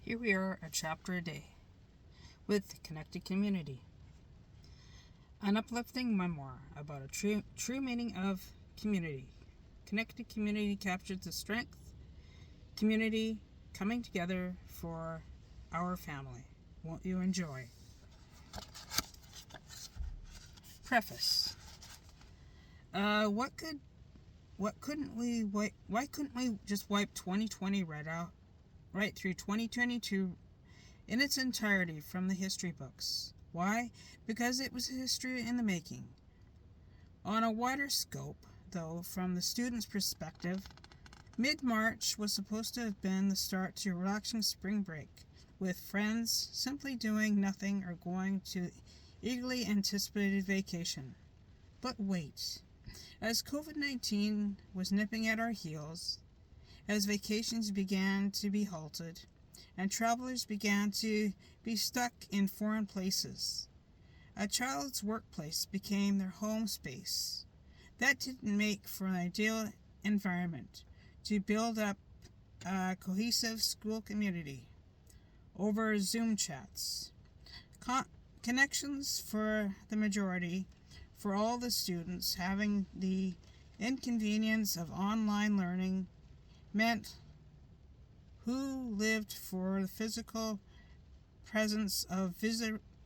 Here we are, a chapter a day, with Connected Community, an uplifting memoir about a true meaning of community. Connected Community captures the strength, community coming together for our family. Won't you enjoy? Preface. Why couldn't we just wipe 2020 right through 2022 in its entirety from the history books? Why? Because it was history in the making. On a wider scope, though, from the student's perspective, mid-March was supposed to have been the start to a relaxing spring break, with friends simply doing nothing or going to eagerly anticipated vacation. But wait, as COVID-19 was nipping at our heels, as vacations began to be halted, and travelers began to be stuck in foreign places, a child's workplace became their home space. That didn't make for an ideal environment to build up a cohesive school community over Zoom chats. Connections for the majority, for all the students having the inconvenience of online learning, meant who lived for the physical presence of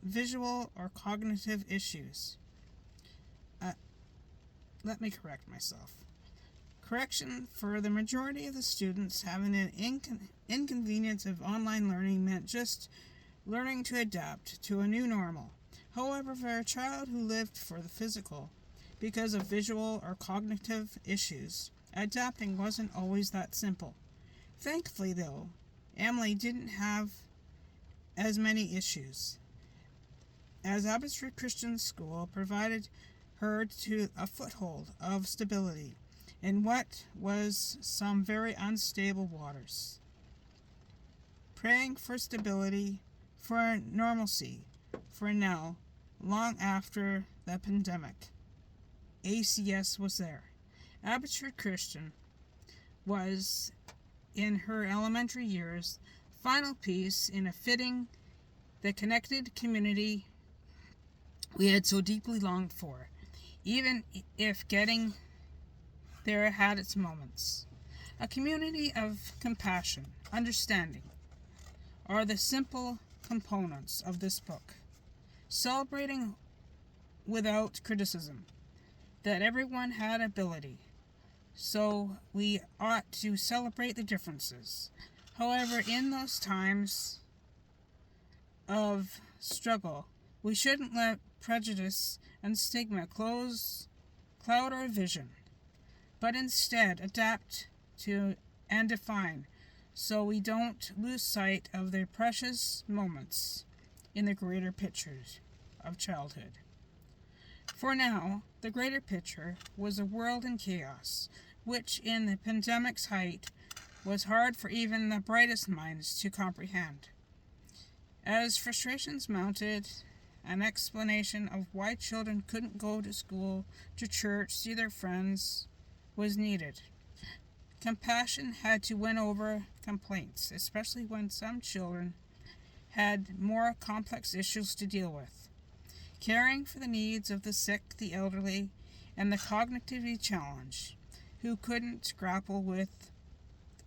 visual or cognitive issues. Let me correct myself. Correction, for the majority of the students having an inconvenience of online learning meant just learning to adapt to a new normal. However, for a child who lived for the physical, because of visual or cognitive issues, adapting wasn't always that simple. Thankfully, though, Emily didn't have as many issues, as Abbotsford Christian School provided her to a foothold of stability in what was some very unstable waters. Praying for stability, for normalcy, for now, long after the pandemic, ACS was there. Abbotsford Christian was, in her elementary years, final piece in a fitting the connected community we had so deeply longed for, even if getting there had its moments. A community of compassion, understanding, are the simple components of this book. Celebrating without criticism that everyone had ability, so we ought to celebrate the differences. However, in those times of struggle, we shouldn't let prejudice and stigma cloud our vision, but instead adapt to and define, so we don't lose sight of the precious moments in the greater pictures of childhood. For now, the greater picture was a world in chaos, which in the pandemic's height was hard for even the brightest minds to comprehend. As frustrations mounted, an explanation of why children couldn't go to school, to church, see their friends was needed. Compassion had to win over complaints, especially when some children had more complex issues to deal with. Caring for the needs of the sick, the elderly, and the cognitively challenged, who couldn't grapple with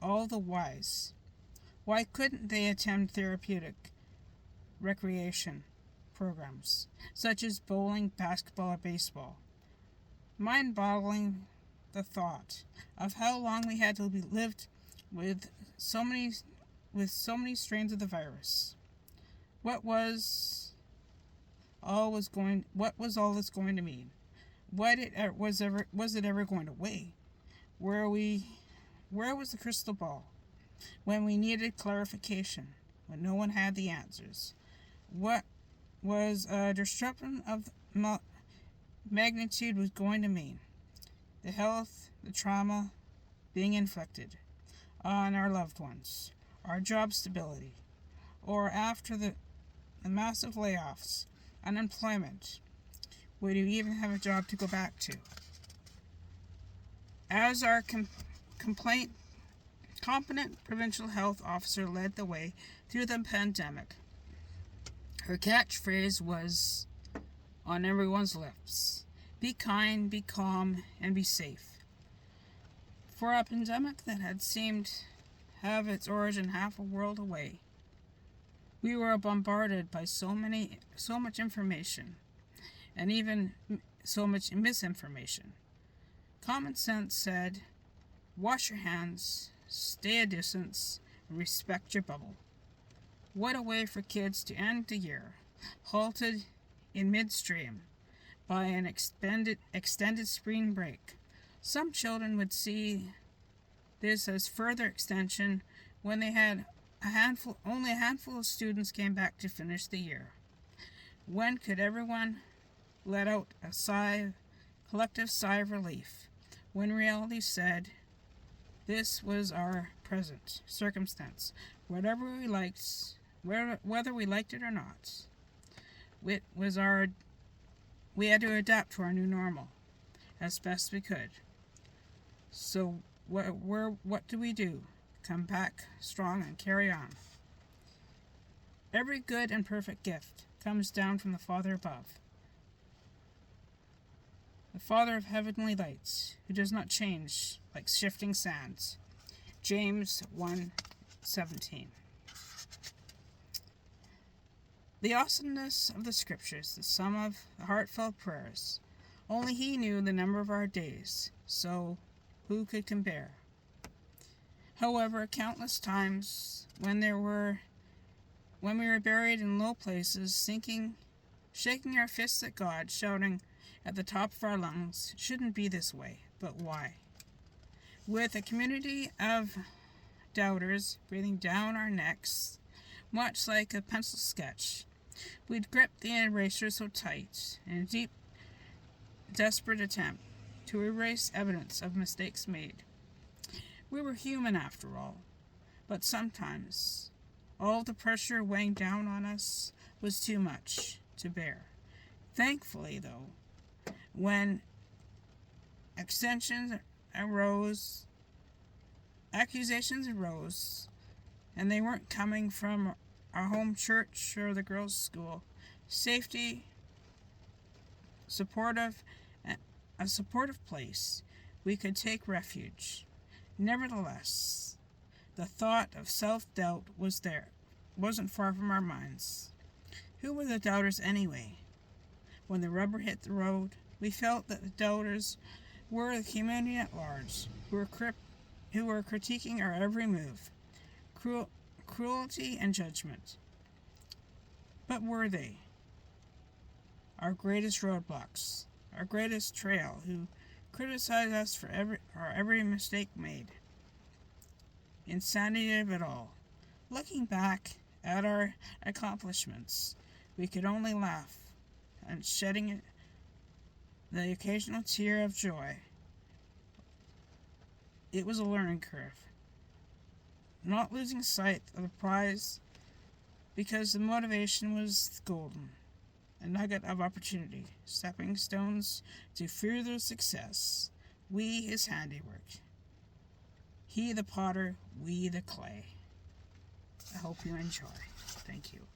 all the whys. Why couldn't they attend therapeutic recreation programs, such as bowling, basketball, or baseball? Mind-boggling the thought of how long we had to be lived with so many strains of the virus. What was all this going to mean? Was it ever going to weigh? Where was the crystal ball when we needed clarification, when no one had the answers? What was a disruption of magnitude was going to mean? The health, the trauma being inflicted on our loved ones, our job stability, or after the massive layoffs, unemployment. Would you even have a job to go back to? As our complaint competent provincial health officer led the way through the pandemic. Her catchphrase was on everyone's lips: be kind, be calm, and be safe. For a pandemic that had seemed to have its origin half a world away, we were bombarded by so much information, and even so much misinformation. Common sense said, wash your hands, stay a distance, and respect your bubble. What a way for kids to end the year, halted in midstream by an extended spring break. Some children would see this as further extension when they had only a handful of students came back to finish the year. When could everyone let out a collective sigh of relief when reality said this was our present circumstance, whether we liked it or not? We had to adapt to our new normal as best we could. So what do we do? Come back strong and carry on. Every good and perfect gift comes down from the Father above, the Father of heavenly lights, who does not change like shifting sands. James 1:17. The awesomeness of the Scriptures, the sum of the heartfelt prayers. Only He knew the number of our days, so who could compare? However, countless times when we were buried in low places, shaking our fists at God, shouting at the top of our lungs, shouldn't be this way, but why? With a community of doubters breathing down our necks, much like a pencil sketch, we'd grip the eraser so tight in a deep, desperate attempt to erase evidence of mistakes made. We were human after all, but sometimes all the pressure weighing down on us was too much to bear. Thankfully, though, when accusations arose, and they weren't coming from our home church or the girls' school, a supportive place, we could take refuge. Nevertheless, the thought of self-doubt wasn't far from our minds. Who were the doubters anyway? When the rubber hit the road, we felt that the doubters were the community at large, who were critiquing our every move, cruelty and judgment. But were they? Our greatest roadblocks, our greatest trail, who criticized us for every mistake made. Insanity of it all. Looking back at our accomplishments, we could only laugh and shedding the occasional tear of joy. It was a learning curve. Not losing sight of the prize because the motivation was golden. A nugget of opportunity, stepping stones to further success. We His handiwork. He the potter, we the clay. I hope you enjoy. Thank you.